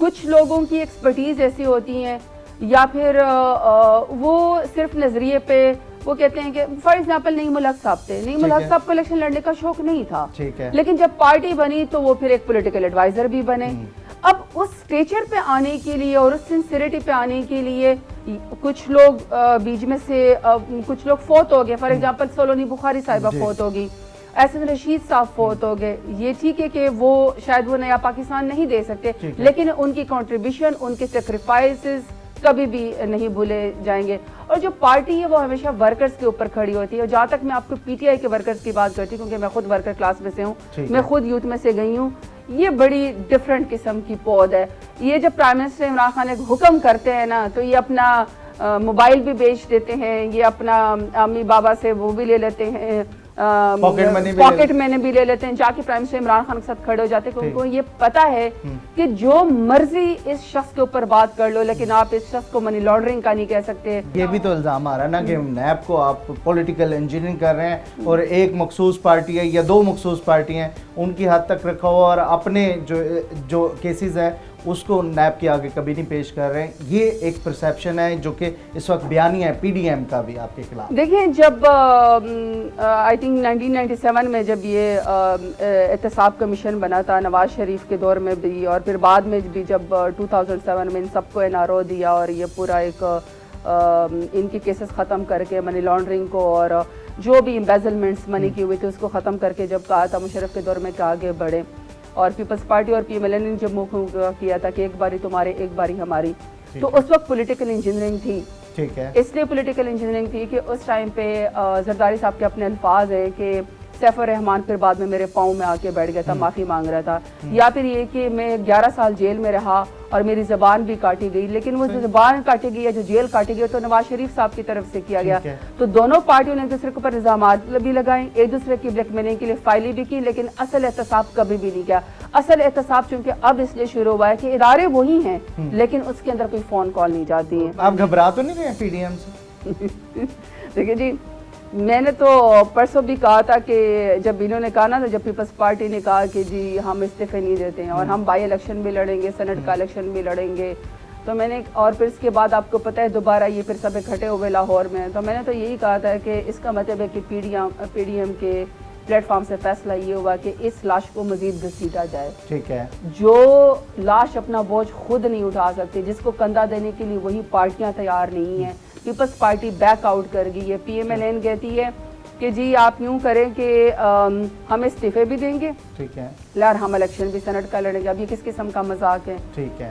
کچھ لوگوں کی ایکسپرٹیز ایسی ہوتی ہیں یا پھر وہ صرف نظریے پہ وہ کہتے ہیں کہ فار ایگزامپل نعیم ملک صاحب تھے, نعیم ملک صاحب کو الیکشن لڑنے کا شوق نہیں تھا, لیکن جب پارٹی بنی تو وہ پھر ایک پولیٹیکل ایڈوائزر بھی بنے. اب اس اسٹیچر پہ آنے کے لیے اور اس سنسیریٹی پہ آنے کے لیے کچھ لوگ بیچ میں سے کچھ لوگ فوت ہو گئے. فار ایگزامپل سولونی بخاری صاحبہ فوت ہو گئی, احسن رشید صاحب فوت ہو گئے. یہ ٹھیک ہے کہ وہ شاید وہ نیا پاکستان نہیں دے سکتے, لیکن ان کی کنٹریبیوشن, ان کے سیکریفائسز کبھی بھی نہیں بھولے جائیں گے. اور جو پارٹی ہے وہ ہمیشہ ورکرز کے اوپر کھڑی ہوتی ہے. اور جہاں تک میں آپ کو پی ٹی آئی کے ورکرز کی بات کرتی ہوں, کیونکہ میں خود ورکر کلاس میں سے ہوں, میں خود یوتھ میں سے گئی ہوں, یہ بڑی ڈفرینٹ قسم کی پود ہے. یہ جب پرائم منسٹر عمران خان ایک حکم کرتے ہیں نا, تو یہ اپنا موبائل بھی بیچ دیتے ہیں, یہ اپنا امی بابا سے وہ بھی لے لیتے ہیں, پاکٹ منی بھی لے لیتے ہیں, جا کے پرائم منسٹر عمران خان کے ساتھ کھڑے ہو جاتے ہیں, کیونکہ ان کو یہ پتا ہے کہ جو مرضی اس شخص کے اوپر بات کر لو, لیکن آپ اس شخص کو منی لانڈرنگ کا نہیں کہہ سکتے. یہ بھی تو الزام آ رہا ہے نا کہ نیب کو آپ پولیٹیکل انجینئرنگ کر رہے ہیں اور ایک مخصوص پارٹی ہے یا دو مخصوص پارٹی ہیں ان کی حد تک رکھا ہوا, اور اپنے جو کیسز ہیں اس کو نیب کے آگے کبھی نہیں پیش کر رہے ہیں. یہ ایک پرسیپشن ہے جو کہ اس وقت بیانی ہے پی ڈی ایم کا بھی آپ کے خلاف. دیکھیں, جب آئی تھنک 1997 میں جب یہ احتساب کمیشن بنا تھا نواز شریف کے دور میں بھی, اور پھر بعد میں بھی جب 2007 میں ان سب کو این آر او دیا اور یہ پورا ایک ان کی کیسز ختم کر کے منی لانڈرنگ کو اور جو بھی امبیزلمنٹس منی کی ہوئی تھی اس کو ختم کر کے جب کہا تھا مشرف کے دور میں کہ آگے بڑھے, اور پیپلز پارٹی اور پی ایم ایل این نے جب موقع کیا تھا کہ ایک باری تمہارے ایک باری ہماری, تو اس وقت پولیٹیکل انجینئرنگ تھی. ٹھیک ہے, اس لیے پولیٹیکل انجینئرنگ تھی کہ اس ٹائم پہ زرداری صاحب کے اپنے الفاظ ہیں کہ سیف الرحمان پھر بعد میں میرے پاؤں میں آ کے بیٹھ گیا تھا, معافی مانگ رہا تھا, یا پھر یہ کہ میں 11 سال جیل میں رہا اور میری زبان بھی کاٹی گئی, لیکن وہ زبان کاٹی گئی ہے جو جیل کاٹی گئی تو نواز شریف صاحب کی طرف سے کیا گیا. تو دونوں پارٹیوں نے ایک دوسرے کے اوپر الزامات بھی لگائیں, ایک دوسرے کی بلیک میلنگ کے لیے فائلیں بھی کی, لیکن اصل احتساب کبھی بھی نہیں کیا. اصل احتساب چونکہ اب اس لیے شروع ہوا ہے کہ ادارے وہی ہیں لیکن اس کے اندر کوئی فون کال نہیں جاتی ہے. آپ گھبرا تو نہیں رہے پی ڈی ایم سے؟ دیکھیں جی, میں نے تو پرسوں بھی کہا تھا کہ جب انہوں نے کہا نا, جب پیپلز پارٹی نے کہا کہ جی ہم استعفے نہیں دیتے ہیں اور ہم بائی الیکشن بھی لڑیں گے, سینٹ کا الیکشن بھی لڑیں گے, تو میں نے, اور پھر اس کے بعد آپ کو پتہ ہے دوبارہ یہ پھر سب اکٹھے ہوئے لاہور میں, تو میں نے تو یہی کہا تھا کہ اس کا مطلب ہے کہ پی ڈی ایم کے پلیٹ فارم سے فیصلہ یہ ہوا کہ اس لاش کو مزید گھسیٹا جائے. ٹھیک ہے, جو لاش اپنا بوجھ خود نہیں اٹھا سکتی, جس کو کندھا دینے کے لیے وہی پارٹیاں تیار نہیں ہیں, پیپلز پارٹی بیک آؤٹ کر گئی ہے. پی ایم ایل این کہتی ہے کہ جی آپ یوں کریں کہ ہم استعفے بھی دیں گے, ٹھیک ہے, لہر ہم الیکشن بھی سینٹ کا لڑیں گے. اب یہ کس قسم کا مذاق ہے؟ ٹھیک ہے,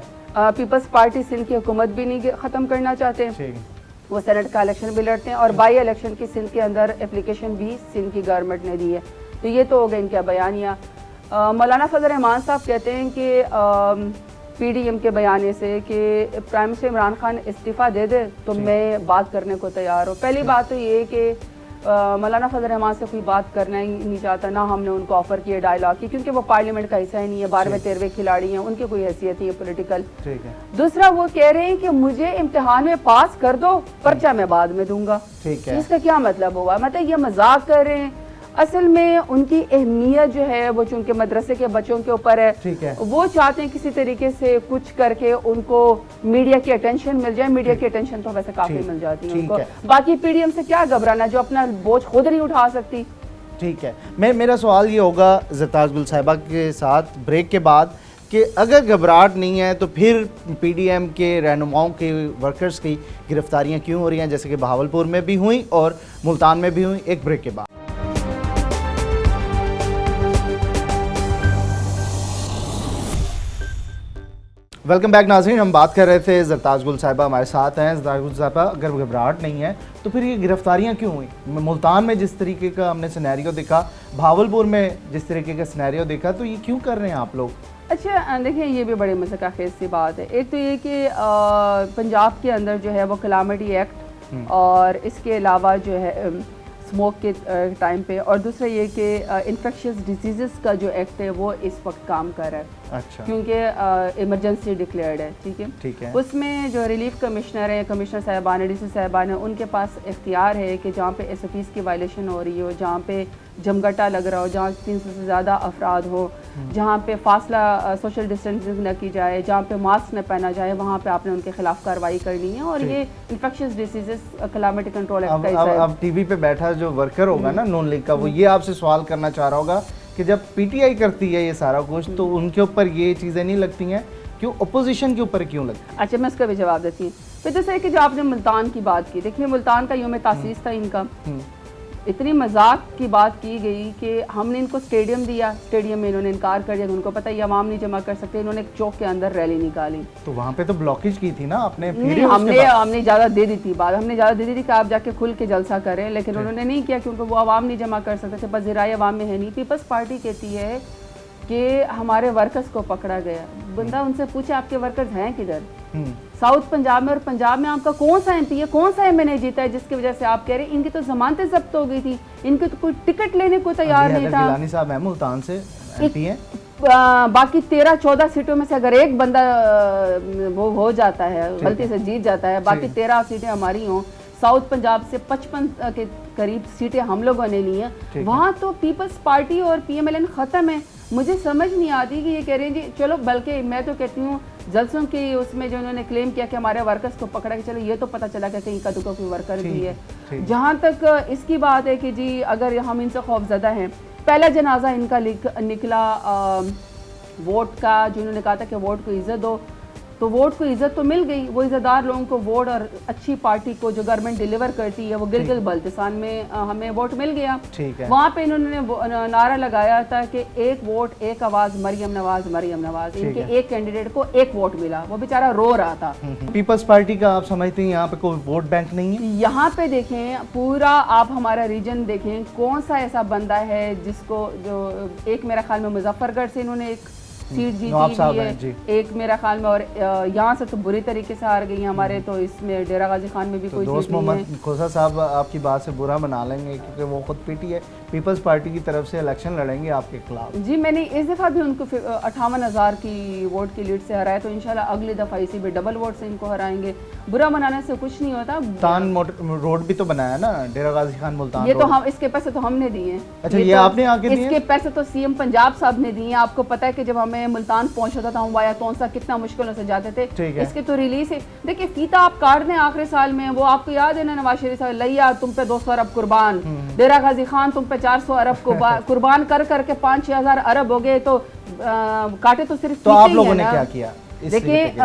پیپلز پارٹی سندھ کی حکومت بھی نہیں ختم کرنا چاہتے, وہ سینٹ کا الیکشن بھی لڑتے ہیں, اور بائی الیکشن کی سندھ کے اندر اپلیکیشن بھی سندھ کی گورنمنٹ نے دی ہے. تو یہ تو ہو گیا ان کا بیانیہ. مولانا فضل الرحمان صاحب کہتے ہیں کہ پی ڈی ایم کے بیانے سے کہ پرائم منسٹر عمران خان استعفیٰ دے دے تو میں بات کرنے کو تیار ہوں. پہلی بات تو یہ کہ مولانا فضل الرحمان سے کوئی بات کرنا ہی نہیں چاہتا, نہ ہم نے ان کو آفر کیا ڈائلاگ کی, کیونکہ وہ پارلیمنٹ کا حصہ ہی نہیں ہے, 12ویں 13ویں کھلاڑی ہیں, ان کی کوئی حیثیت نہیں ہے پولیٹیکل. دوسرا وہ کہہ رہے ہیں کہ مجھے امتحان میں پاس کر دو, پرچہ میں بعد میں دوں گا. اس کا کیا مطلب ہوا؟ مطلب یہ مذاق کر رہے ہیں. اصل میں ان کی اہمیت جو ہے وہ چونکہ مدرسے کے بچوں کے اوپر ہے, وہ چاہتے ہیں کسی طریقے سے کچھ کر کے ان کو میڈیا کی اٹینشن مل جائے. میڈیا کی اٹینشن تو ویسے کافی مل جاتی ہے ان کو, باقی پی ڈی ایم سے کیا گھبرانا جو اپنا بوجھ خود نہیں اٹھا سکتی. ٹھیک ہے, میرا سوال یہ ہوگا زرتاج گل صاحبہ کے ساتھ بریک کے بعد کہ اگر گھبراہٹ نہیں ہے تو پھر پی ڈی ایم کے رہنماؤں کے ورکرز کی گرفتاریاں کیوں ہو رہی ہیں, جیسے کہ بہاولپور میں بھی ہوئیں اور ملتان میں بھی ہوئیں؟ ایک بریک کے بعد. ویلکم بیک ناظرین, ہم بات کر رہے تھے, زرتاج گل صاحبہ ہمارے ساتھ ہیں. زرتاج گل صاحبہ, اگر گھبراہٹ نہیں ہے تو پھر یہ گرفتاریاں کیوں ہوئیں؟ ملتان میں جس طریقے کا ہم نے سینیریو دیکھا, بہاولپور میں جس طریقے کا سینیریو دیکھا, تو یہ کیوں کر رہے ہیں آپ لوگ؟ اچھا دیکھیں, یہ بھی بڑی مذاق خیز سی بات ہے. ایک تو یہ کہ پنجاب کے اندر جو ہے وہ کلامٹی ایکٹ اور اس کے علاوہ جو ہے اسموک کے ٹائم پہ, اور دوسرا یہ کہ انفیکشس ڈیزیزز کا جو ایکٹ ہے وہ اس وقت کام کر رہا ہے. اچھا, کیونکہ ایمرجنسی ڈکلیئرڈ ہے. ٹھیک ہے, اس میں جو ریلیف کمشنر ہیں, کمشنر صاحبان ہیں, ڈی سی صاحبان ہیں, ان کے پاس اختیار ہے کہ جہاں پہ ایس او پیز کی وائلیشن ہو رہی ہو, جہاں پہ جمگٹا لگ رہا ہو, جہاں 300 سے زیادہ افراد ہو, جہاں پہ فاصلہ سوشل ڈسٹینسنگ نہ کی جائے, جہاں پہ ماسک نہ پہنا جائے, وہاں پہ آپ نے ان کے خلاف کارروائی کرنی ہے. اور یہ انفیکشس ڈیزیزز کلائمیٹی کنٹرول ایکٹ کا حصہ ہے. اب ٹی وی پہ بیٹھا جو ورکر ہوگا نا نون لیگ کا, وہ یہ آپ سے سوال کرنا چاہ رہا ہوگا کہ جب پی ٹی آئی کرتی ہے یہ سارا کچھ تو ان کے اوپر یہ چیزیں نہیں لگتی ہیں, کیوں اپوزیشن کے اوپر کیوں لگتی ہیں؟ اچھا, میں اس کا بھی جواب دیتی ہوں. پھر جیسے کہ جو آپ نے ملتان کی بات کی, دیکھیے ملتان کا یوم تاسیس تھا ان کا, اتنی مذاق کی بات کی گئی کہ ہم نے ان کو اسٹیڈیم دیا, اسٹیڈیم میں انہوں نے انکار کر دیا, ان کو پتہ یہ عوام نہیں جمع کر سکتے, انہوں نے ایک چوک کے اندر ریلی نکالی. تو وہاں پہ تو بلاکیج کی تھی نا آپ نے؟ ہم نے اجازت دے دی تھی, بات ہم نے اجازت دے دی تھی کہ آپ جا کے کھل کے جلسہ کریں, لیکن انہوں نے نہیں کیا کیونکہ وہ عوام نہیں جمع کر سکتے تھے, بس ذرائع عوام میں ہے نہیں. پیپلز پارٹی کہتی ہے کہ ہمارے ورکرز کو پکڑا گیا. بندہ ان سے پوچھے آپ کے ورکرز ہیں کدھر؟ ساؤتھ پنجاب میں, اور پنجاب میں آپ کا کون سا ایم پی ہے, کون سا ایم این اے جیتا ہے جس کی وجہ سے آپ کہہ رہے ہیں ان کی تو ضمانتیں ضبط ہو گئی تھی, ان کی تو کوئی ٹکٹ لینے کو تیار نہیں تھا. گیلانی صاحب ہیں ملتان سے ایم پی ہیں, باقی 13-14 سیٹوں میں سے اگر ایک بندہ وہ ہو جاتا ہے, غلطی سے جیت جاتا ہے, باقی 13 سیٹیں ہماری ہوں. ساؤتھ پنجاب سے 55 کے قریب سیٹیں ہم لوگوں نے لی ہیں, وہاں تو پیپلز پارٹی اور پی ایم ایل این ختم ہے. مجھے سمجھ نہیں آتی کہ یہ کہہ رہے ہیں جی چلو, بلکہ میں تو کہتی ہوں جلسوں کی اس میں جو انہوں نے کلیم کیا کہ ہمارے ورکرز کو پکڑا, کہ چلو یہ تو پتہ چلا کہ کہیں کا دکا کوئی ورکر بھی ہے. جہاں تک اس کی بات ہے کہ جی اگر ہم ان سے خوف زدہ ہیں, پہلا جنازہ ان کا نکلا ووٹ کا, جو انہوں نے کہا تھا کہ ووٹ کو عزت دو, تو ووٹ کو عزت تو مل گئی. وہ عزت دار لوگوں کو ووٹ اور اچھی پارٹی کو جو گورنمنٹ ڈیلیور کرتی ہے, وہ گلگت بلتستان میں ہمیں ووٹ مل گیا. وہاں پہ انہوں نے نعرہ لگایا تھا کہ ایک ووٹ ایک آواز مریم نواز, مریم نواز. ان کے ایک کینڈیڈیٹ کو ایک ووٹ ملا, وہ بیچارہ رو رہا تھا. پیپلز پارٹی کا آپ سمجھتے ہیں یہاں پہ کوئی ووٹ بینک نہیں ہے؟ یہاں پہ دیکھیں پورا آپ ہمارا ریجن دیکھیں, کون سا ایسا بندہ ہے جس کو, جو ایک میرا خیال میں مظفر گڑھ سے انہوں نے ایک سیٹ جیتی ہوئی ہے, ایک میرا خیال میں, اور یہاں سے تو بری طریقے سے ہار گئی ہیں ہمارے. تو اس میں ڈیرہ غازی خان میں بھی کوئی دوست محمد کھوسا صاحب آپ کی بات سے برا بنا لیں گے کیونکہ وہ خود پی ٹی ہے, پیپلز پارٹی کی طرف سے الیکشن لڑیں گے آپ کے خلاف. جی میں نے اس دفعہ بھی ان کو 58,000 کی ووٹ کی لیڈ سے ہرایا, تو انشاءاللہ اگلی دفعہ اسی بھی ڈبل ووٹ سے ان کو ہرائیں گے. برا منانے سے کچھ نہیں ہوتا. ملتان روڈ بھی تو بنایا نا ڈیرہ غازی خان ملتان, یہ تو ہم, اس کے پیسے تو ہم نے دیے ہیں. اچھا یہ آپ نے آگے دیے؟ اس کے پیسے تو سی ایم پنجاب صاحب نے دیے ہیں. آپ کو پتہ ہے کہ جب ہمیں ملتان پہنچ ہوتا تھا ہم وایا تونسا کتنا مشکلوں سے جاتے تھے. اس کے تو ریلیز ہے, دیکھیں فیتا آپ کاٹ دیں آخری سال میں, وہ آپ کو یاد ہے نا نواز شریف صاحب, لیا تم پہ 200 ارب قربان, ڈیرہ غازی خان تم پہ 400 ارب قربان کر کے 5-6 ہزار ارب ہو گئے. تو کاٹے تو صرف تو آپ لوگوں نے کیا کیا؟ دیکھیں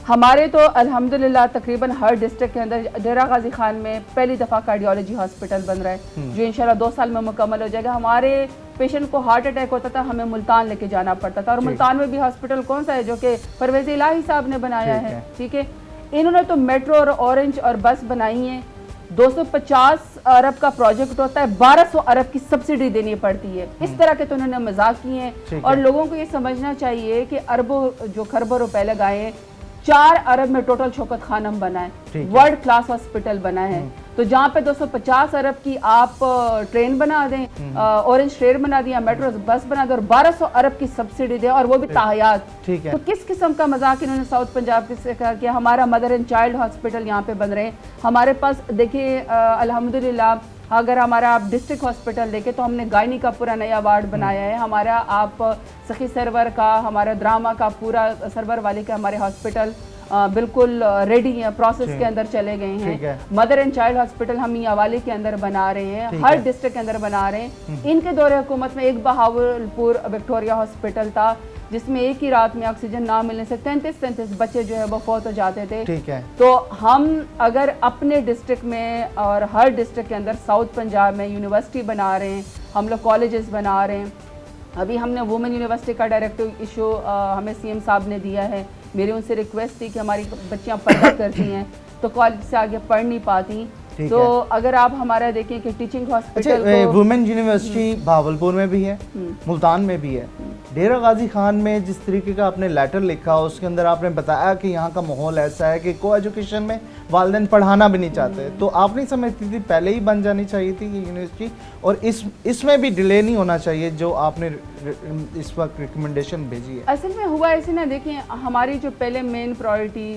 ہمارے تو الحمدللہ تقریباً ہر ڈسٹرکٹ کے اندر ڈیرہ غازی خان میں پہلی دفعہ کارڈیالوجی ہاسپٹل بن رہا ہے, جو انشاءاللہ 2 سال میں مکمل ہو جائے گا. ہمارے پیشنٹ کو ہارٹ اٹیک ہوتا تھا, ہمیں ملتان لے کے جانا پڑتا تھا, اور ملتان میں بھی ہاسپٹل کون سا ہے جو کہ پرویز الہی صاحب نے بنایا ہے. ٹھیک ہے, انہوں نے تو میٹرو اور اورنج اور بس بنائی ہیں. 250 ارب کا پروجیکٹ ہوتا ہے, 1200 ارب کی سبسڈی دینی پڑتی ہے. اس طرح کے تو انہوں نے مذاق کیے ہیں. اور لوگوں کو یہ سمجھنا چاہیے کہ اربوں جو خربوں روپے لگائے ہیں, 4 ارب میں ٹوٹل شوکت خانم بنا ہے, ورلڈ کلاس ہاسپٹل بنا ہے. تو جہاں پہ 250 ارب کی آپ ٹرین بنا دیں, اورنج ٹرین بنا دیں, میٹرو بس بنا دیں, اور 1200 ارب کی سبسڈی دیں, اور وہ بھی تاحیات. تو کس قسم کا مذاق انہوں نے ساؤتھ پنجاب سے کہا کہ ہمارا مدر اینڈ چائلڈ ہاسپٹل یہاں پہ بن رہے ہیں. ہمارے پاس دیکھیے الحمدللہ اگر ہمارا آپ ڈسٹرکٹ ہاسپٹل دیکھیں تو ہم نے گائنی کا پورا نیا وارڈ بنایا ہے. ہمارا آپ سخی سرور کا, ہمارا دراما کا, پورا سرور والی کا ہمارے ہاسپٹل بالکل ریڈی ہیں, پروسیس کے اندر چلے گئے ہیں. مدر اینڈ چائلڈ ہاسپٹل ہم میاوالی کے اندر بنا رہے ہیں, ہر ڈسٹرکٹ کے اندر بنا رہے ہیں. ان کے دور حکومت میں ایک بہاولپور وکٹوریا ہاسپٹل تھا جس میں ایک ہی رات میں آکسیجن نہ ملنے سے 33 بچے جو ہے وہ فوت ہو جاتے تھے. تو ہم اگر اپنے ڈسٹرکٹ میں اور ہر ڈسٹرکٹ کے اندر ساؤتھ پنجاب میں یونیورسٹی بنا رہے ہیں, ہم لوگ کالجز بنا رہے ہیں. ابھی ہم نے وومن یونیورسٹی کا ڈائریکٹو ایشو ہمیں سی ایم صاحب نے دیا ہے. میری ان سے ریکویسٹ تھی کہ ہماری بچیاں پڑھا کرتی ہیں تو کالج سے آگے پڑھ نہیں پاتی. تو اگر آپ ہمارا دیکھیں کہ teaching hospital women university Bahawalpur میں بھی ہے, ملتان میں بھی ہے. ڈیرہ غازی خان میں جس طریقے کا آپ نے لیٹر لکھا اس کے اندر آپ نے بتایا کہ یہاں کا ماحول ایسا ہے کہ کو ایجوکیشن میں والدین پڑھانا بھی نہیں چاہتے. تو آپ نہیں سمجھتی تھی پہلے ہی بن جانی چاہیے تھی یہ یونیورسٹی, اور اس میں بھی ڈیلے نہیں ہونا چاہیے جو آپ نے اس وقت ریکمنڈیشن بھیجی ہے؟ اصل میں ہوا ایسے نا, دیکھیں ہماری جو پہلے مین پرائورٹی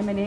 MNA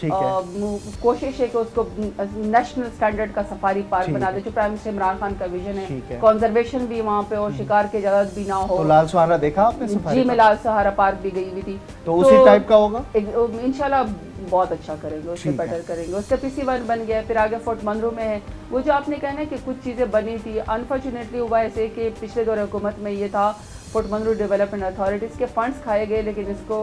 ٹھیک ہے. کوشش ہے کہ اس کو نیشنل اسٹینڈرڈ کا سفاری پارک بنا دے جو پرائم منسٹر عمران خان کا ویژن ہے. کنزرویشن بھی وہاں پہ اور شکار کی اجازت بھی نہ ہو. تو لال سہارا دیکھا آپ نے سفاری؟ جی میں لال سہارا پارک بھی گئی ہوئی تھی. تو اسی ٹائپ کا ہوگا انشاءاللہ. بہت اچھا کریں گے, اس سے بیٹر کریں گے. اس کا PC1 بن گیا, پھر آگے فورٹ منرو میں ہے. وہ جو آپ نے کہنا ہے کہ کچھ چیزیں بنی تھی, انفارچونیٹلی ہوا ایسے کہ پچھلے دور حکومت میں یہ تھا فورٹ منرو ڈیولپمنٹ اتھارٹیز کے فنڈز کھائے گئے لیکن اس کو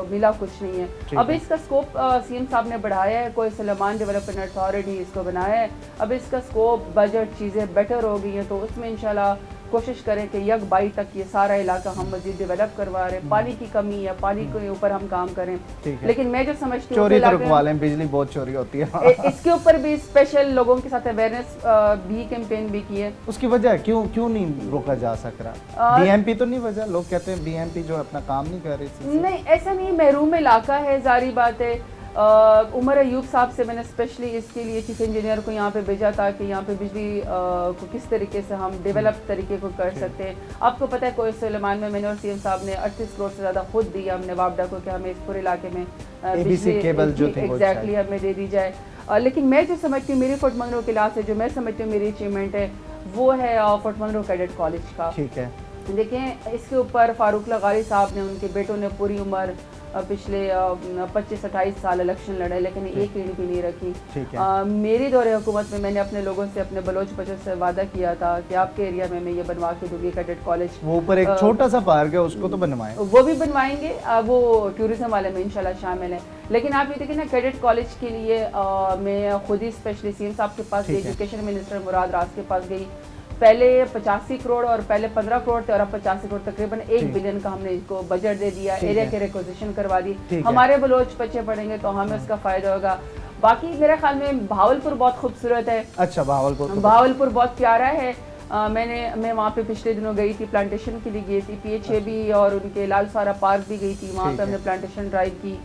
ملا کچھ نہیں ہے. اب اس کا اسکوپ CM صاحب نے بڑھایا ہے, کوئی سلیمان ڈیولپمنٹ اتھارٹی اس کو بنایا ہے. اب اس کا اسکوپ بجٹ چیزیں بیٹر ہو گئی ہیں تو اس میں انشاءاللہ کوشش کریں کہ یک بائی تک یہ سارا علاقہ ہم مزید ڈیولپ کروا رہے ہیں. پانی کی کمی ہے, پانی کے اوپر ہم کام کریں. لیکن میں جو سمجھتی ہوں چوری تو رکوا لیں, بجلی بہت چوری ہوتی ہے. اس کے اوپر بھی اسپیشل لوگوں کے ساتھ اویئرنیس بھی کیمپین بھی کی ہے. اس کی وجہ کیوں نہیں روکا جا سک رہا؟ BMP تو نہیں وجہ؟ لوگ کہتے ہیں BMP جو اپنا کام نہیں کر رہی. نہیں ایسا نہیں, محروم علاقہ ہے, ظاہری بات ہے. عمر ایوب صاحب سے میں نے اسپیشلی اس کے لیے چیف انجینئر کو یہاں پہ بھیجا تھا کہ یہاں پہ بجلی کو کس طریقے سے ہم ڈیولپ طریقے کو کر سکتے ہیں. آپ کو پتہ ہے کوئی سلیمان میں نے اور CM صاحب نے 38 کروڑ سے زیادہ خود دیا ہم نے وابڈا کو کہ ہمیں اس پورے علاقے میں ABC کیبل جو تھی ایگزیکٹلی ہمیں دے دی جائے. لیکن میں جو سمجھتی ہوں میری فورٹ منرو کے لحاظ سے جو میں سمجھتی ہوں میری اچیومنٹ ہے وہ ہے فورٹ منرو کیڈٹ کالج کا. ٹھیک ہے. دیکھیں اس کے اوپر فاروق لغاری صاحب نے, ان کے بیٹوں نے پوری عمر پچھلے 25-28 سال الیکشن لڑے لیکن ایک اینٹ بھی نہیں رکھی. میری دور حکومت میں نے اپنے لوگوں سے, اپنے بلوچ بچوں سے وعدہ کیا تھا کہ آپ کے ایریا میں یہ بنوا کے دوں گی کیڈٹ کالج. وہ اوپر ایک چھوٹا سا پارک ہے اس کو تو بنوائیں. وہ بھی بنوائیں گے, وہ ٹورزم والے میں انشاءاللہ شامل ہیں. لیکن آپ یہ دیکھیں نا کیڈٹ کالج کے لیے میں خود ہی اسپیشلی CM صاحب کے پاس گئی, ایجوکیشن منسٹر مراد راز کے پاس گئی. پہلے 85 کروڑ اور پہلے 15 کروڑ تھے اور اب 85 کروڑ تقریباً 1 بلین کا ہم نے اس کو بجٹ دے دیا, ایریا کی ریکوزیشن کروا دی. ہمارے بلوچ بچے پڑھیں گے تو ہمیں اس کا فائدہ ہوگا. باقی میرے خیال میں بہاولپور بہت خوبصورت ہے. اچھا بہاولپور بہت پیارا ہے. میں وہاں پہ پچھلے دنوں گئی تھی, پلانٹیشن کے لیے گئی تھی. PHA بھی اور ان کے لال سہارا پارک بھی گئی تھی, وہاں پہ ہم نے پلانٹیشن ڈرائیو کی.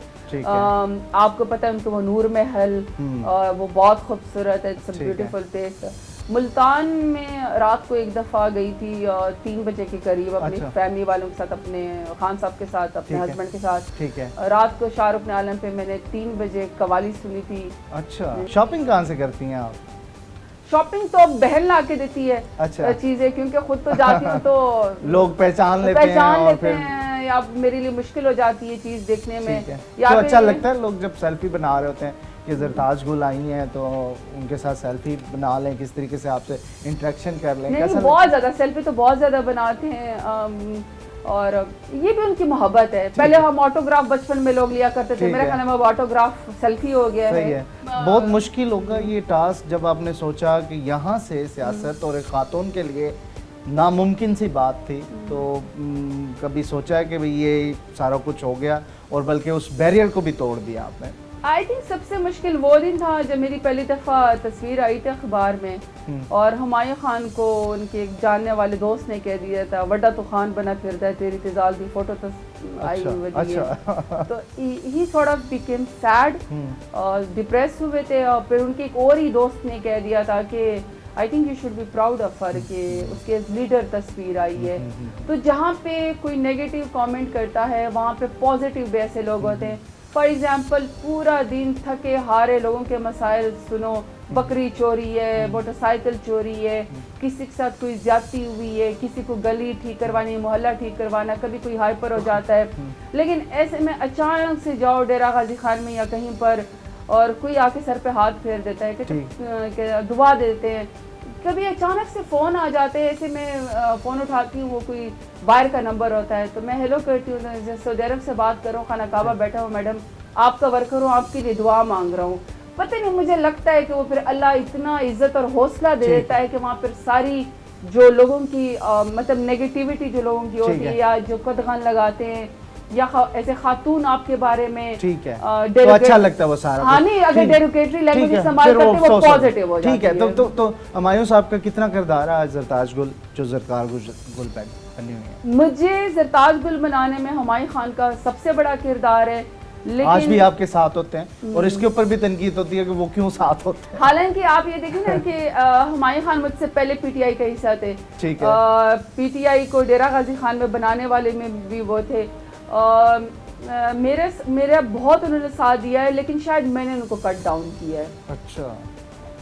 آپ کو پتہ ہے ان کو وہ نور محل وہ بہت خوبصورت ہے, it's a beautiful place. Multan میں رات کو ایک دفعہ گئی تھی 3 بجے کے قریب اپنی فیملی والوں کے ساتھ, اپنے خان صاحب کے ساتھ, اپنے ہسبینڈ کے ساتھ. رات کو شاہ رخ نے عالم پہ میں نے 3 بجے قوالی سنی تھی. اچھا, شاپنگ کہاں سے کرتی ہیں آپ؟ شاپنگ تو بہن لا کے دیتی ہے چیزیں, کیونکہ خود تو جاتی ہوں تو لوگ پہچان لیتے ہیں یا میرے لیے مشکل ہو جاتی ہے چیز دیکھنے میں. تو اچھا لگتا ہے لوگ جب سیلفی بنا رہے ہوتے ہیں کہ زرتاج گل آئی ہیں تو ان کے ساتھ سیلفی بنا لیں, کس طریقے سے آپ سے انٹریکشن کر لیں. نہیں بہت زیادہ سیلفی تو بہت زیادہ بناتے ہیں, اور یہ بھی ان کی محبت ہے. پہلے ہم آٹوگراف بچپن میں لوگ لیا کرتے تھے, میرے خیال میں اب آٹوگراف سیلفی ہو گیا ہے. بہت مشکل ہوگا یہ ٹاسک جب آپ نے سوچا کہ یہاں سے سیاست اور ایک خاتون کے لیے ناممکن سی بات تھی, تو کبھی سوچا ہے کہ بھئی یہ سارا کچھ ہو گیا اور بلکہ اس بیریئر کو بھی توڑ دیا آپ نے؟ آئی تھنک سب سے مشکل وہ دن تھا جب میری پہلی دفعہ تصویر آئی تھی اخبار میں, اور ہمایوں خان کو ان کے ایک جاننے والے دوست نے کہہ دیا تھا وڈا تو خان بنا پھرتا ہے, تیری تزال دی فوٹو تو آئی ہوئی ہے. تو ہی تھوڑا بیکیم سیڈ, ڈپریس ہوئے تھے. اور پھر ان کے ایک اور ہی دوست نے کہہ دیا تھا کہ I think you should be proud of her, کہ اس کے لیڈر تصویر آئی ہے. تو جہاں پہ کوئی نیگیٹو کامنٹ کرتا ہے وہاں پہ پازیٹیو بھی ایسے لوگ ہوتے ہیں. فار ایگزامپل پورا دن تھکے ہارے لوگوں کے مسائل سنو, بکری چوری ہے, موٹر سائیکل چوری ہے, کسی کے ساتھ کوئی زیادتی ہوئی ہے, کسی کو گلی ٹھیک کروانی, محلہ ٹھیک کروانا, کبھی کوئی ہائپر ہو جاتا ہے. لیکن ایسے میں اچانک سے جاؤ ڈیرہ غازی خان میں یا کہیں پر اور کوئی آ کے سر پہ ہاتھ پھیر دیتا ہے کہ دعا دیتے ہیں. کبھی اچانک سے فون آ جاتے ہیں, ایسے میں فون اٹھاتی ہوں وہ کوئی باہر کا نمبر ہوتا ہے تو میں ہیلو کرتی ہوں, سعودی عرب سے بات کروں, خانہ کعبہ بیٹھا ہوں, میڈم آپ کا ورکر ہوں, آپ کے لیے دعا مانگ رہا ہوں. پتہ نہیں مجھے لگتا ہے کہ وہ پھر اللہ اتنا عزت اور حوصلہ دے دیتا ہے کہ وہاں پھر ساری جو لوگوں کی مطلب نیگیٹیوٹی جو لوگوں کی ہوتی ہے یا جو قدغن لگاتے ہیں یا ایسے خاتون آپ کے بارے میں ٹھیک ہے تو اچھا لگتا ہے وہ سارا. ہاں نہیں, اگر ڈیروکیٹری لینگویج استعمال کرتے ہیں وہ پازیٹیو ہو جاتی ہے. ٹھیک ہے, تو ہمایوں صاحب کا کتنا کردار ہے آج زرتاج گل جو زرتاج گل بنی ہوئی ہے؟ مجھے زرتاج گل بنانے میں ہمایوں خان کا سب سے بڑا کردار ہے. آج بھی آپ کے ساتھ ہوتے ہیں اور اس کے اوپر بھی تنقید ہوتی ہے کہ وہ کیوں ساتھ ہوتے ہیں. حالانکہ آپ یہ دیکھیں نا کہ ہمایوں خان مجھ سے پہلے PTI کا حصہ تھے. PTI کو ڈیرہ غازی خان میں بنانے والے میں بھی وہ تھے. میرا بہت انہوں نے ساتھ دیا ہے، لیکن شاید میں نے ان کو کٹ ڈاؤن کیا ہے. اچھا.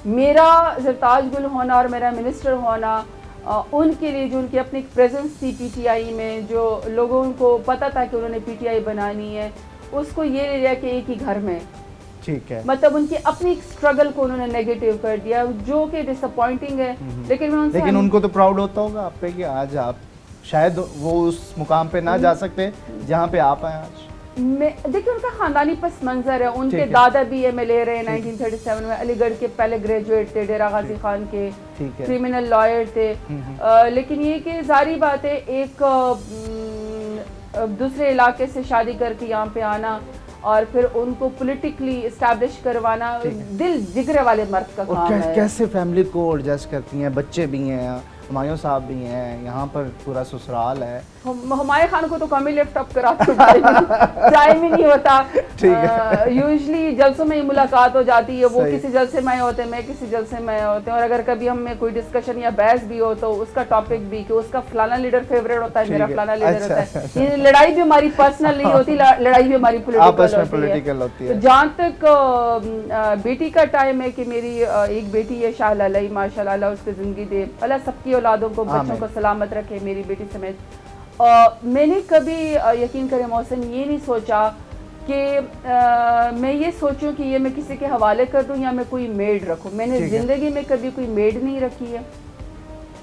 میرا زرتاج گل ہونا اور میرا منسٹر ہونا ان کے لیے جو ان کی اپنی پریزنس تھی پی ٹی آئی میں، جو لوگوں کو پتہ تھا کہ انہوں نے پی ٹی آئی بنانی ہے، اس کو یہ لے لیا کہ ایک ہی گھر میں. ٹھیک ہے. مطلب ان کی اپنی ایک اسٹرگل کو انہوں نے نیگیٹو کر دیا، جو کہ ڈس اپوائنٹنگ ہے. لیکن ان کو تو پراؤڈ ہوتا ہوگا آپ پہ کہ آج آپ شاید وہ اس مقام پہ نہ جا سکتے جہاں پہ آپ ہیں آج. دیکھیں ان کا خاندانی پس منظر ہے. ان کے دادا بھی ایم ایل اے رہے 1937 میں، علی گڑھ کے پہلے گریجویٹ تھے، ڈیرہ غازی خان کے کریمنل لائر تھے. لیکن یہ کہ ظاہری بات ہے ایک دوسرے علاقے سے شادی کر کے یہاں پہ آنا اور پھر ان کو پولیٹیکلی اسٹیبلش کروانا دل جگرے والے مرد کا کام ہے. کیسے فیملی کو ایڈجسٹ کرتی ہیں؟ بچے بھی ہیں، ہمایوں صاحب بھی ہیں، یہاں پر پورا سسرال ہے. ہمایوں خان کو تو کم ہی لفٹ اپ کرا تو ٹائم ہی نہیں ہوتا. یوزلی جلسوں میں ہی ملاقات ہو جاتی ہے، وہ کسی جلسے میں ہوتے ہیں، میں کسی جلسے میں ہوتے ہیں. اور اگر کبھی ہم میں کوئی ڈسکشن یا بحث بھی ہو تو اس کا ٹاپک بھی کہ اس کا فلانا لیڈر فیوریٹ ہوتا ہے، میرا فلانا لیڈر ہوتا ہے. یہ لڑائی بھی ہماری پرسنل نہیں ہوتی، لڑائی بھی ہماری پولیٹیکل ہوتی ہے. جہاں تک بیٹی کا ٹائم ہے کہ میری ایک بیٹی ہے شاہ لالائی، ماشاء اللہ اس کی زندگی دے، اللہ سب کی اولادوں کو بچوں کو سلامت رکھے، میری بیٹی سمیت. میں نے کبھی یقین کرے محسن یہ نہیں سوچا کہ میں یہ سوچوں کہ یہ میں کسی کے حوالے کر دوں یا میں کوئی میڈ رکھوں. میں نے زندگی میں کبھی کوئی میڈ نہیں رکھی ہے،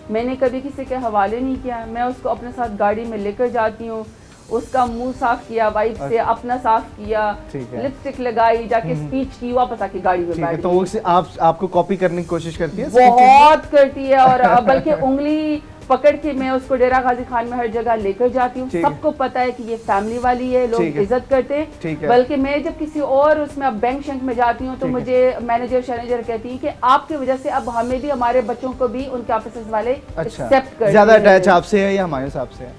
میں نے کبھی کسی کے حوالے نہیں کیا. میں اس کو اپنے ساتھ گاڑی میں لے کر جاتی ہوں، اس کا منہ صاف کیا، وائپ سے اپنا صاف کیا، لپسٹک لگائی، جا کے اسپیچ کی، واپس آ کے گاڑی میں بیٹھ. تو آپ کو کاپی کرنے کی کوشش کرتی ہے؟ بہت کرتی ہے، اور بلکہ انگلی پکڑ کے میں اس کو ڈیرہ غازی خان میں ہر جگہ لے کر جاتی ہوں. سب کو پتا ہے کہ یہ فیملی والی ہے، لوگ عزت کرتے ہیں. بلکہ میں جب کسی اور اس میں اب بینک شنک میں جاتی ہوں تو مجھے مینیجر کہتی ہیں کہ آپ کی وجہ سے اب ہمیں بھی ہمارے بچوں کو بھی ان کے آفیسز والے ایکسپٹ کرتے ہیں. زیادہ اٹیچ آپ سے ہے یا ہمایوں صاحب سے ہے؟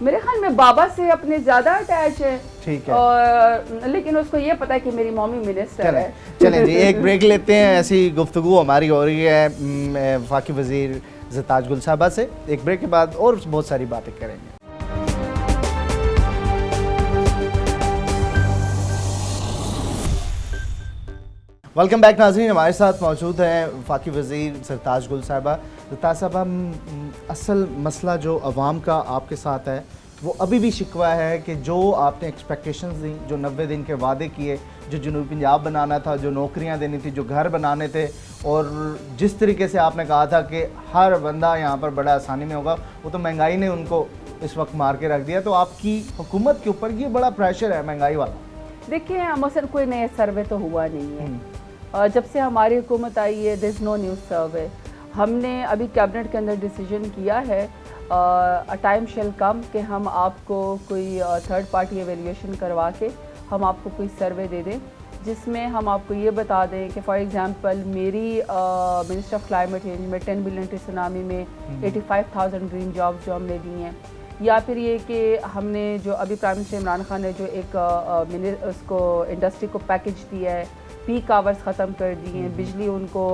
میرے خیال میں بابا سے اپنے زیادہ اٹیچ ہے. ٹھیک ہے. اور لیکن اس کو یہ پتا ہے کہ میری مامی منسٹر ہے. چلیں جی ایک بریک لیتے ہیں. ایسی گفتگو ہماری ہو رہی ہے وفاقی وزیر زرتاج گل صاحبہ سے. ایک بریک کے بعد اور بہت ساری باتیں کریں گے. ویلکم بیک ناظرین. ہمارے ساتھ موجود ہیں وفاقی وزیر زرتاج گل صاحبہ. زرتاج صاحبہ اصل مسئلہ جو عوام کا آپ کے ساتھ ہے وہ ابھی بھی شکوہ ہے کہ جو آپ نے ایکسپیکٹیشنز دیں، جو 90 دن کے وعدے کیے، جو جنوبی پنجاب بنانا تھا، جو نوکریاں دینی تھی، جو گھر بنانے تھے، اور جس طریقے سے آپ نے کہا تھا کہ ہر بندہ یہاں پر بڑا آسانی میں ہوگا، وہ تو مہنگائی نے ان کو اس وقت مار کے رکھ دیا. تو آپ کی حکومت کے اوپر یہ بڑا پریشر ہے مہنگائی والا. دیکھیں مثلا کوئی نیا سروے تو ہوا نہیں ہے. جب سے ہماری حکومت آئی ہے دیر از نو نیو سروے. ہم نے ابھی کیبنٹ کے اندر ڈیسیجن کیا ہے ٹائم شیل کم کہ ہم آپ کو کوئی تھرڈ پارٹی ایویلیویشن کروا کے ہم آپ کو کوئی سروے دے دیں جس میں ہم آپ کو یہ بتا دیں کہ فار ایگزامپل میری منسٹر آف کلائمیٹ چینج میں 10 بلین سونامی میں 85,000 گرین جابس جو ہم نے دی ہیں. یا پھر یہ کہ ہم نے جو ابھی پرائم منسٹر عمران خان نے جو ایک اس کو انڈسٹری کو پیکج دیا ہے، پیک آورز ختم کر دی ہیں، بجلی ان کو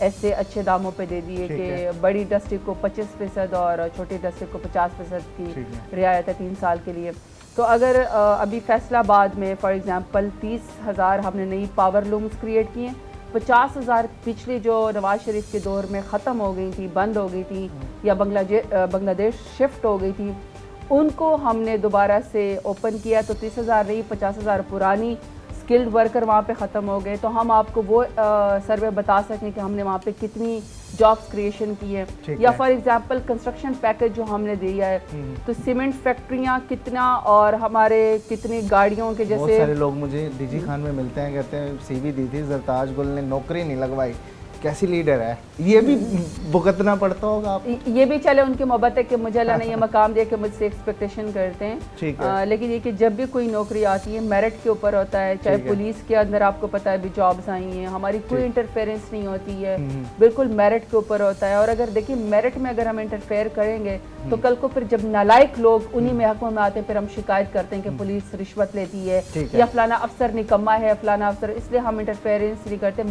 ایسے اچھے داموں پہ دے دیے کہ بڑی انڈسٹری کو 25% اور چھوٹی انڈسٹری کو 50% کی رعایت ہے 3 سال کے لیے. تو اگر ابھی فیصل آباد میں فار ایگزامپل 30,000 ہم نے نئی پاور لومز کریٹ کی ہیں. 50,000 پچھلی جو نواز شریف کے دور میں ختم ہو گئی تھی، بند ہو گئی تھی یا بنگلہ دیش شفٹ ہو گئی تھی، ان کو ہم نے دوبارہ سے اوپن کیا. تو 30,000 نہیں 50,000 پرانی اسکلڈ ورکر وہاں پہ ختم ہو گئے. تو ہم آپ کو وہ سروے بتا سکیں کہ ہم نے وہاں پہ کتنی جابس کریشن کی ہے. یا فار ایگزامپل کنسٹرکشن پیکج جو ہم نے دیا ہے تو سیمنٹ فیکٹریاں کتنا اور ہمارے کتنی گاڑیوں کے جیسے بہت سارے لوگ مجھے ڈی جی خان میں ملتے ہیں، کہتے ہیں سی وی دی تھی زرتاج گل نے، نوکری نہیں لگوائی. کیسی لیڈر ہے یہ بھی بھگتنا پڑتا ہوگا آپ. یہ بھی چلے ان کی محبت ہے کہ مجھے اللہ نے یہ مقام دیا کہ مجھ سے ایکسپیکٹیشن کرتے ہیں. لیکن یہ کہ جب بھی کوئی نوکری آتی ہے میرٹ کے اوپر ہوتا ہے. چاہے پولیس کے اندر آپ کو پتا ہے ابھی جابس آئی ہیں، ہماری کوئی انٹرفیئرنس نہیں ہوتی ہے، بالکل میرٹ کے اوپر ہوتا ہے. اور اگر دیکھیں میرٹ میں اگر ہم انٹرفیئر کریں گے تو کل کو پھر جب نالائق لوگ انہی محکموں میں آتے ہیں پھر ہم شکایت کرتے ہیں کہ پولیس رشوت لیتی ہے یا فلانا افسر نکما ہے، فلانا افسر. اس لیے ہم انٹرفیئرنس نہیں کرتے.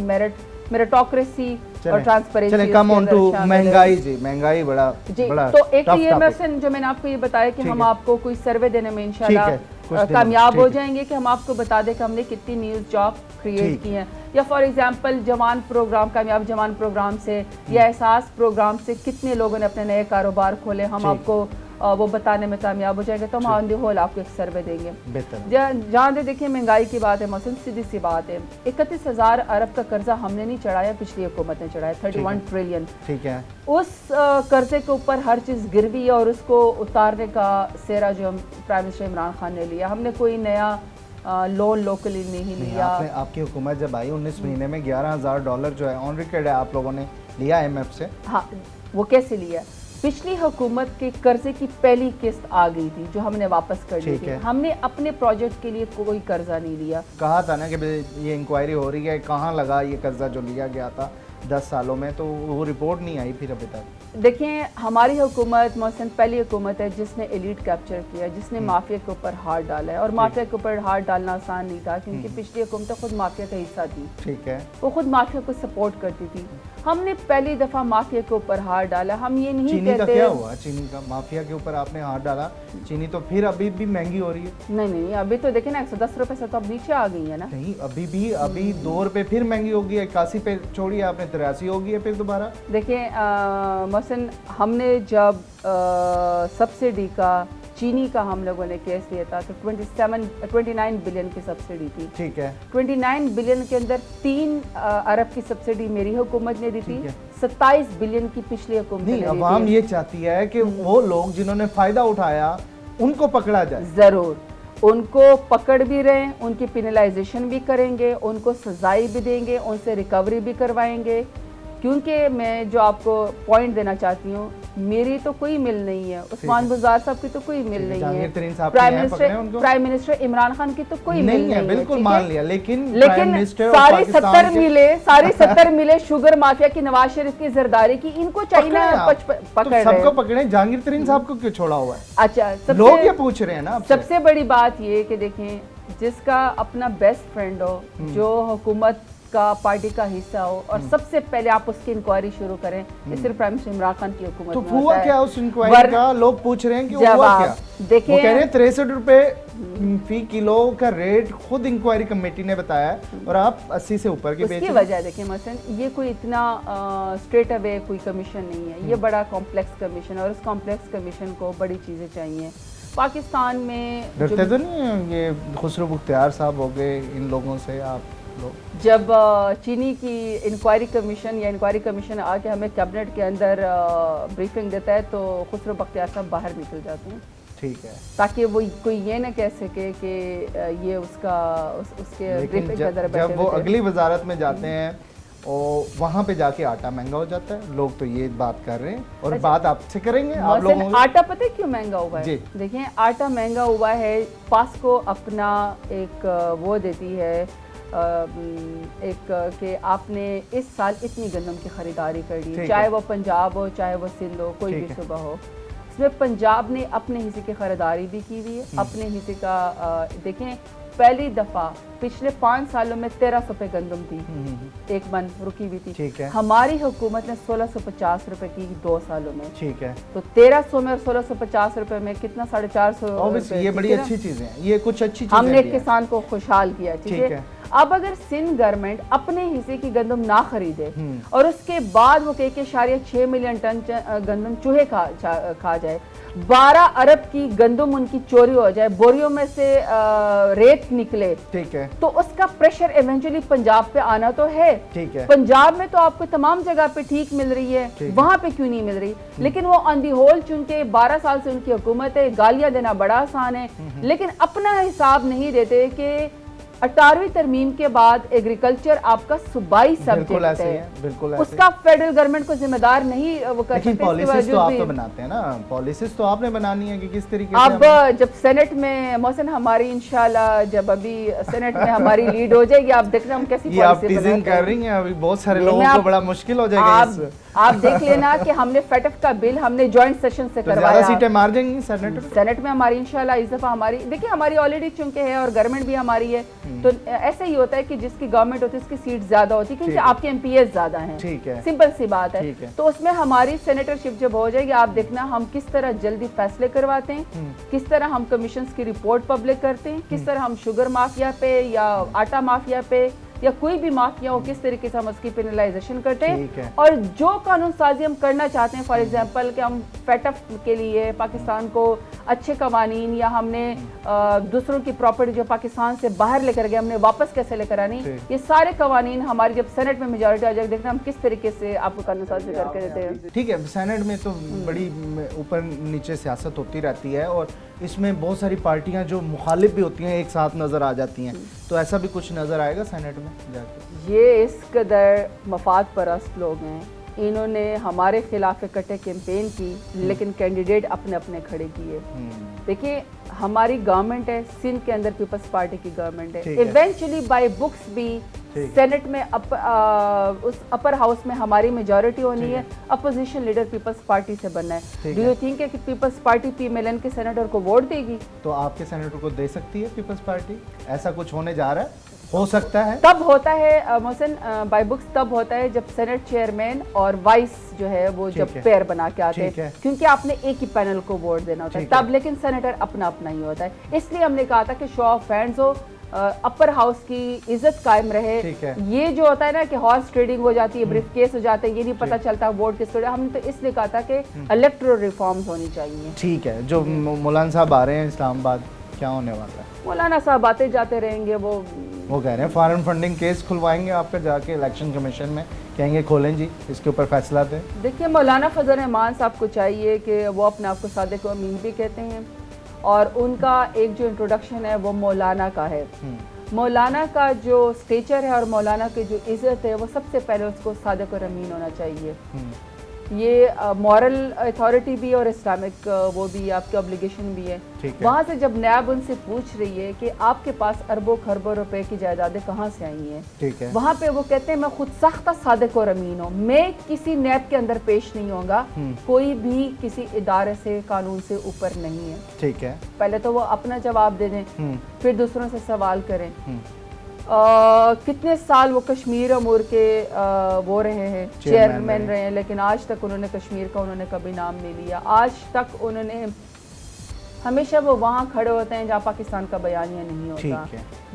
میرٹوکریسی اور ٹرانسپیرنسی. چلیں کم آن ٹو مہنگائی. جی مہنگائی بڑا تو ایک تو یہ جو میں نے آپ کو یہ بتایا کہ ہم آپ کو کوئی سروے دینے میں انشاءاللہ کامیاب ہو جائیں گے کہ ہم آپ کو بتا دیں کہ ہم نے کتنی نیوز جاب کریٹ کی ہیں. یا فار ایگزامپل جوان پروگرام, کامیاب جوان پروگرام سے یا احساس پروگرام سے کتنے لوگوں نے اپنے نئے کاروبار کھولے, ہم آپ کو وہ بتانے میں کامیاب ہو جائے گا. تو ہم آن دی ہول آپ کو ایک سروے دیں گے. جہاں دے دیکھیں مہنگائی کی بات ہے محسن, سیدھی سی بات ہے, 31,000 ارب کا قرضہ ہم نے نہیں چڑھایا, پچھلی حکومت نے چڑھایا 31 ٹریلین. ٹھیک ہے, اس قرضے کے اوپر ہر چیز گروی ہے اور اس کو اتارنے کا سہرا جو ہم پرائم منسٹر عمران خان نے لیا. ہم نے کوئی نیا لون لوکلی نہیں لیا. آپ کی حکومت جب آئی 19 مہینے میں $11,000 جو ہے آن ریکارڈ ہے آپ لوگوں نے لیا IMF سے. ہاں, وہ کیسے لیا؟ پچھلی حکومت کے قرضے کی پہلی قسط آ گئی تھی جو ہم نے واپس کر لی تھی. ہم نے اپنے پروجیکٹ کے لیے کوئی قرضہ نہیں لیا. کہا تھا نا کہ یہ انکوائری ہو رہی ہے, کہاں لگا یہ قرضہ جو لیا گیا تھا 10 سالوں میں, تو وہ رپورٹ نہیں آئی پھر ابھی تک. دیکھیں ہماری حکومت محسن پہلی حکومت ہے جس نے ایلیٹ کیپچر کیا, جس نے مافیا کے اوپر ہاتھ ڈالا ہے. اور مافیا کے اوپر ہاتھ ڈالنا آسان نہیں تھا کیونکہ پچھلی حکومتیں خود مافیا کا حصہ تھی. ٹھیک ہے, وہ خود مافیا کو سپورٹ کرتی تھی. ہم نے پہلی دفعہ مافیا کے اوپر ہاتھ ڈالا. ہم یہ نہیں چینی کا کیا ہوا؟ چینی کا مافیا کے اوپر آپ نے ہاتھ ڈالا, چینی تو پھر ابھی بھی مہنگی ہو رہی ہے. نہیں, ابھی تو دیکھیں نا 110 روپے سے تو اب نیچے آ گئی ہے نا. نہیں, ابھی 2 روپے پھر مہنگی ہوگی. 81 پہ چھوڑی آپ نے, 83 ہوگی ہے پھر دوبارہ. دیکھیں مثلا ہم نے جب سبسڈی کا چینی کا ہم لوگوں نے کیس لیا تھا تو 29 بلین کی سبسڈی تھی. ٹھیک ہے, 29 بلین کے اندر 3 ارب کی سبسڈی میری حکومت نے دی تھی, 27 بلین کی پچھلی حکومت نے دی تھی. عوام یہ چاہتی ہے کہ وہ لوگ جنہوں نے فائدہ اٹھایا ان کو پکڑا جائے. ضرور, ان کو پکڑ بھی رہے, ان کی پینلائزیشن بھی کریں گے, ان کو سزائی بھی دیں گے, ان سے ریکوری بھی کروائیں گے. کیونکہ میں جو آپ کو پوائنٹ دینا چاہتی ہوں, میری تو کوئی مل نہیں ہے, عثمان بزار صاحب کی تو کوئی مل نہیں ہے, پرائم منسٹر عمران خان کی تو کوئی مل نہیں ہے. بالکل مان لیا, لیکن سارے 70 ملے شوگر مافیا کی, نواز شریف کی, زرداری کی, ان کو چاہیے نا پکڑ. سب کو پکڑے, جہانگیر ترین صاحب کو کیوں چھوڑا ہوا ہے؟ اچھا, لوگ یہ پوچھ رہے ہیں نا. سب سے بڑی بات یہ کہ دیکھیں جس کا اپنا بیسٹ فرینڈ ہو, جو حکومت کا پارٹی کا حصہ ہو, اور سب سے پہلے آپ اس کی انکوائری شروع کریں. یہ صرف پرائم منسٹر عمران خان کی حکومت تو ہوا کیا اس انکوائری کا؟ لوگ پوچھ رہے ہیں کہ ہوا کیا. دیکھیں, وہ کہہ رہے ہیں 63 روپے فی کلو کا ریٹ خود انکوائری کمیٹی نے بتایا ہے اور آپ 80 سے اوپر کے بیچ رہے ہیں. اس کی وجہ دیکھیں مثلا یہ کوئی اتنا اسٹریٹ اوے کوئی کمیشن نہیں ہے, یہ بڑا کمپلیکس کمیشن ہے, اور اس کمپلیکس کمیشن کو بڑی چیزیں چاہیے. پاکستان میں ڈرتے تو نہیں ہیں یہ خسرو بختیار صاحب ہو گئے, ان لوگوں سے آپ لوگ؟ جب چینی کی انکوائری کمیشن یا انکوائری کمیشن آ کے ہمیں کیبنٹ کے اندر بریفنگ دیتا ہے تو خسرو بختیار صاحب باہر نکل جاتے ہیں. ٹھیک ہے, تاکہ وہ کوئی یہ نہ کہہ سکے کہ یہ اس کے بریفنگ کے اندر بیٹھے. جب وہ اگلی وزارت میں جاتے ہیں اور وہاں پہ جا کے آٹا مہنگا ہو جاتا ہے, لوگ تو یہ بات کر رہے ہیں اور بات آپ سے کریں گے. آپ لوگوں آٹا پتہ ہے کیوں مہنگا ہوا ہے؟ دیکھیں آٹا مہنگا ہوا ہے, پاسکو اپنا ایک وہ دیتی ہے ایک کہ آپ نے اس سال اتنی گندم کی خریداری کر لی, چاہے وہ پنجاب ہو چاہے وہ سندھ ہو, کوئی بھی صوبہ ہو. اس میں پنجاب نے اپنے حصے کی خریداری بھی کی ہوئی ہے, اپنے حصے کا. دیکھیں پہلی دفعہ پچھلے 5 سالوں میں 1300 پہ گندم تھی, ایک من رکی ہوئی تھی. ہماری حکومت نے 1650 روپے کی 2 سالوں میں. ٹھیک ہے, تو 1300 میں اور 1650 روپے میں کتنا 450. یہ بڑی اچھی چیزیں ہیں, یہ کچھ اچھی چیزیں ہم نے کسان کو خوشحال کیا. ٹھیک ہے, اب اگر سندھ گورنمنٹ اپنے حصے کی گندم نہ خریدے اور اس کے بعد وہ 1.6 ملین ٹن گندم چوہے کھا جائے, 12 ارب کی گندم ان کی چوری ہو جائے, بوریوں میں سے ریت نکلے, ٹھیک ہے, تو اس کا پریشر ایونچولی پنجاب پہ آنا تو ہے. ٹھیک ہے, پنجاب میں تو آپ کو تمام جگہ پہ ٹھیک مل رہی ہے, وہاں پہ کیوں نہیں مل رہی؟ لیکن وہ آن دی ہول چونکہ 12 سال سے ان کی حکومت ہے, گالیاں دینا بڑا آسان ہے, لیکن اپنا حساب نہیں دیتے کہ 18ویں ترمیم کے بعد ایگریکلچر آپ کا صوبائی سبجیکٹ ہے. اس کا فیڈرل گورنمنٹ کو ذمہ دار نہیں وہ کر سکتے. پالیسیز تو آپ تو بناتے ہیں نا, پالیسیز تو آپ نے بنانی ہے کہ کس طریقے سے. اب جب سینٹ میں محسن ہماری انشاءاللہ جب ابھی سینٹ میں ہماری لیڈ ہو جائے گی, آپ دیکھنا ہم کیسی پالیسی. یہ آپ ٹیزنگ کر رہی ہیں, ابھی بہت سارے لوگوں کو بڑا مشکل ہو جائے گا. آپ دیکھ لینا کہ ہم نے فیٹف کا بل ہم نے جوائنٹ سیشن سے زیادہ کروایا. سیٹیں مار جائیں گی سینٹ میں ہماری انشاءاللہ اس دفعہ ہماری دیکھیں ہماری آلریڈی چونکہ ہے اور گورنمنٹ بھی ہماری ہے, تو ایسا ہی ہوتا ہے کہ جس کی گورنمنٹ ہوتی ہے اس کی سیٹ زیادہ ہوتی ہے کیونکہ آپ کے ایم پی ایز زیادہ ہیں, سمپل سی بات ہے. تو اس میں ہماری سینیٹر شپ جب ہو جائے گی آپ دیکھنا ہم کس طرح جلدی فیصلے کرواتے ہیں, کس طرح ہم کمیشنز کی رپورٹ پبلک کرتے ہیں, کس طرح ہم شوگر مافیا پہ یا آٹا مافیا پہ یا کوئی بھی مافیا ہو کس طریقے سے ہم اس کی پینلائزیشن کرتے ہیں. اور جو قانون سازی ہم کرنا چاہتے ہیں, فار ایگزامپل کہ ہم فیٹف کے لیے پاکستان کو اچھے قوانین یا ہم نے دوسروں کی پراپرٹی جو پاکستان سے باہر لے کر گئے ہم نے واپس کیسے لے کر آنی, یہ سارے قوانین ہماری جب سینٹ میں میجورٹی آ جائے دیکھنا ہم کس طریقے سے آپ کو قانون سازی کر کے دیتے ہیں. ٹھیک ہے, سینٹ میں تو بڑی اوپر نیچے سیاست ہوتی رہتی ہے اور اس میں بہت ساری پارٹیاں جو مخالف بھی ہوتی ہیں ایک ساتھ نظر آ جاتی ہیں, تو ایسا بھی کچھ نظر آئے گا سینٹ میں جا کے؟ یہ اس قدر مفاد پرست لوگ ہیں, انہوں نے ہمارے خلاف اکٹھے کیمپین کی لیکن کینڈیڈیٹ اپنے اپنے کھڑے کیے. دیکھیے ہماری گورنمنٹ ہے سندھ کے اندر پیپلز پارٹی کی گورنمنٹ ہے, ایونچولی بائی بکس بھی سینٹ میں اس اپر ہاؤس میں ہماری میجورٹی ہونی ہے, اپوزیشن لیڈر پیپلز پارٹی سے بننا ہے. ڈو یو تھنک کہ Peoples Party P L N کے سینیٹر کو ووٹ دے گی؟ تو آپ کے سینیٹر کو دے سکتی ہے پیپلز پارٹی؟ ایسا کچھ ہونے جا رہا ہے, ہو سکتا ہے؟ تب ہوتا ہے محسن بائی بکس تب ہوتا ہے جب سینٹ چیئرمین اور وائس جو ہے وہ جب پیئر بنا کے آتے ہیں, کیونکہ آپ نے ایک ہی پینل کو ووٹ دینا ہوتا ہے تب, لیکن سینیٹر اپنا اپنا ہی ہوتا ہے. اس لیے ہم نے کہا تھا کہ شو آف ہینڈز ہو, اپر ہاؤس کی عزت قائم رہے. یہ جو ہوتا ہے نا کہ ہارس ٹریڈنگ ہو جاتی ہے, بریف کیس ہو جاتا ہے, یہ نہیں پتہ چلتا ووٹ کس کو, ہم نے تو اس لیے کہا تھا کہ الیکٹرل ریفارمز ہونی چاہیے. ٹھیک ہے, جو مولانا صاحب آ رہے ہیں اسلام آباد, کیا ہونے والا ہے؟ مولانا صاحب آتے جاتے رہیں گے, وہ کہہ رہے ہیں فارن فنڈنگ کیس کھلوائیں گے آپ کا جا کے الیکشن کمیشن میں, کہیں گے کھولیں جی اس کے اوپر فیصلہ دیں. دیکھیے مولانا فضل الرحمان صاحب کو چاہیے کہ وہ اپنے آپ کو صادق و امین بھی کہتے ہیں, اور ان کا ایک جو انٹروڈکشن ہے وہ مولانا کا ہے. مولانا کا جو اسٹیچر ہے اور مولانا کی جو عزت ہے وہ سب سے پہلے اس کو صادق اور امین ہونا چاہیے. یہ مورل اتھارٹی بھی اور اسلامک وہ بھی آپ کی اوبلیگیشن بھی ہے. وہاں سے جب نیب ان سے پوچھ رہی ہے کہ آپ کے پاس اربوں خربوں روپے کی جائیدادیں کہاں سے آئی ہیں, وہاں پہ وہ کہتے ہیں میں خود سختہ صادق اور امین ہوں, میں کسی نیب کے اندر پیش نہیں ہوں گا, کوئی بھی کسی ادارے سے قانون سے اوپر نہیں ہے. ٹھیک ہے, پہلے تو وہ اپنا جواب دے دیں, پھر دوسروں سے سوال کریں. کتنے سال وہ کشمیر امور کے وہ رہے ہیں, چیئرمین رہے ہیں, لیکن آج تک انہوں نے کشمیر کا انہوں نے کبھی نام نہیں لیا. آج تک انہوں نے ہمیشہ وہ وہاں کھڑے ہوتے ہیں جہاں پاکستان کا بیانیہ نہیں ہوتا.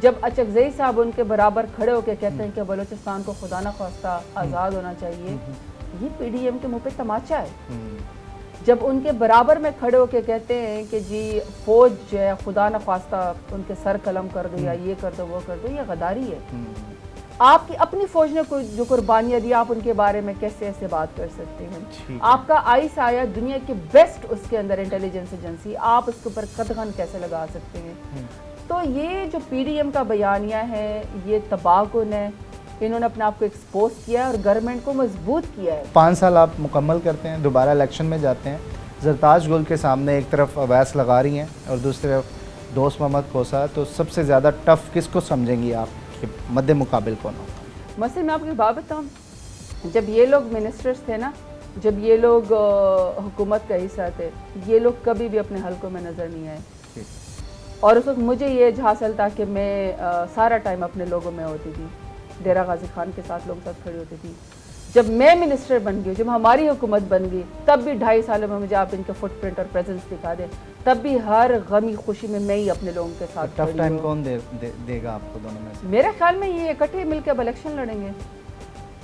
جب اچکزئی صاحب ان کے برابر کھڑے ہو کے کہتے ہیں کہ بلوچستان کو خدا نہ خواستہ آزاد ہونا چاہیے, یہ پی ڈی ایم کے منہ پہ تماچا ہے. جب ان کے برابر میں کھڑے ہو کے کہتے ہیں کہ جی فوج جو ہے خدا نہ خواستہ ان کے سر قلم کر دو یا یہ کر دو وہ کر دو, یہ غداری ہے. آپ کی اپنی فوج نے جو قربانیاں دی, آپ ان کے بارے میں کیسے ایسے بات کر سکتے ہیں؟ آپ کا آئی سایہ دنیا کی بیسٹ اس کے اندر انٹیلیجنس ایجنسی, آپ اس کے اوپر قدغن کیسے لگا سکتے ہیں؟ تو یہ جو پی ڈی ایم کا بیانیہ ہے یہ تباہ کن ہے. انہوں نے اپنے آپ کو ایکسپوز کیا ہے اور گورنمنٹ کو مضبوط کیا ہے. 5 سال آپ مکمل کرتے ہیں, دوبارہ الیکشن میں جاتے ہیں, زرتاج گل کے سامنے ایک طرف اویس لگا رہی ہیں اور دوسری طرف دوست محمد کھوسا, تو سب سے زیادہ ٹف کس کو سمجھیں گی آپ کہ مد مقابل کون ہوگا؟ مثلا میں آپ کو بات بتاؤں, جب یہ لوگ منسٹرز تھے نا, جب یہ لوگ حکومت کا حصہ تھے, یہ لوگ کبھی بھی اپنے حلقوں میں نظر نہیں آئے. اور اس وقت مجھے یہ حاصل تھا کہ میں سارا ٹائم اپنے لوگوں میں ہوتی تھی, ڈیرہ غازی خان کے ساتھ لوگوں کے ساتھ کھڑی ہوتی تھی. جب میں منسٹر بن گئی, جب ہماری حکومت بن گئی, تب بھی 2.5 سالوں میں مجھے آپ ان کے فٹ پرنٹ اور پریزنس دکھا دیں, تب بھی ہر غمی خوشی میں میں ہی اپنے لوگوں کے ساتھ. ٹف ٹائم کون دے گا آپ کو دونوں میں سے؟ میرے خیال میں یہ اکٹھے مل کے اب الیکشن لڑیں گے.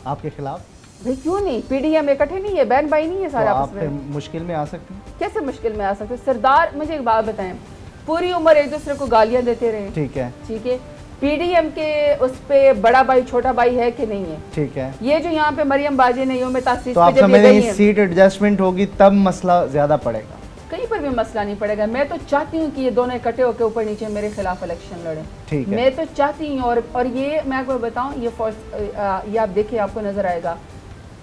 آپ کے خلاف؟ بھائی کیوں نہیں, پی ڈی ایم اکٹھے نہیں ہے, بہن بھائی نہیں ہے سارا. آپ مشکل میں آ سکتے ہیں؟ کیسے مشکل میں آ سکتے؟ سردار مجھے ایک بات بتائیں, پوری عمر ایک دوسرے کو گالیاں دیتے رہے, ٹھیک ہے, پی ڈی ایم کے اس پہ بڑا بھائی چھوٹا بھائی ہے کہ نہیں ہے؟ ٹھیک ہے. یہ جو یہاں پہ مریم باجی نے یوم تاسیس پہ جب یہ گئی ہیں, سیٹ ایڈجسٹمنٹ ہوگی تب مسئلہ زیادہ پڑے گا. کہیں پر بھی مسئلہ نہیں پڑے گا. میں تو چاہتی ہوں کہ یہ دونوں اکٹھے ہو کے اوپر نیچے میرے خلاف الیکشن لڑیں. میں تو چاہتی ہوں, اور یہ میں آپ کو بتاؤں, یہ آپ دیکھیں آپ کو نظر آئے گا,